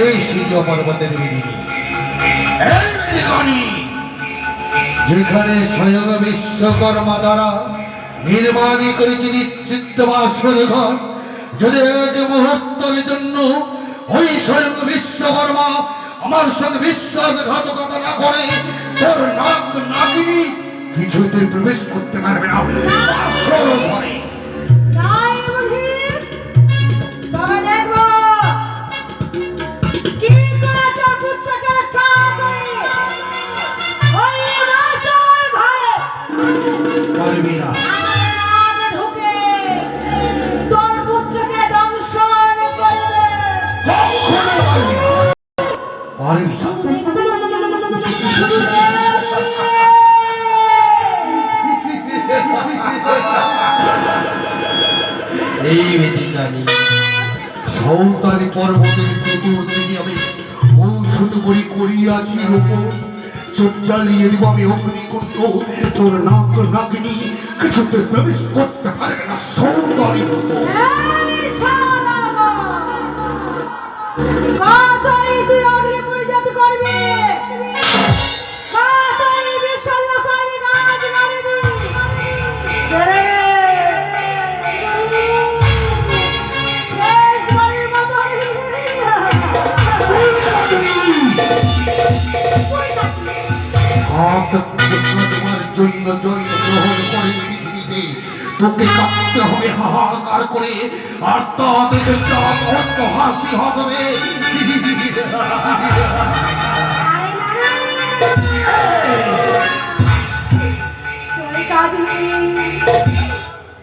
এই সিংহ পর্বতের যেখানে স্বয়ং বিশ্বকর্মা দ্বারা নির্মাণ করেছি নিশ্চিত বাসর ঘর, যদি এক মুহূর্তের জন্য ওই স্বয়ং বিশ্বকর্মা আমার সঙ্গে বিশ্বাসঘাতকতা না করে, তোর নাক নাকিনি কিছুতে প্রবেশ করতে পারবে না বাসর ঘরে। পারবি না, তোর পুত্রকে দংশন করবে। পারবি না। এই বেদিকানি সৌতারি পর্বতের চতুর থেকে আমি ঔষধ করি করিয়াছি রূপ, চোখ জ্বালিয়ে দিব আমি অগ্নিকুণ্ড, তোর নাক নাকিনি কিছুতে প্রবেশ করতে পারবে না সৌতারি। তোমার জন্য জন্মগ্রহণ করে পৃথিবীতে তোকে কাঁপতে হবে হাহাকার করে, আর তাদের হাসি হবে।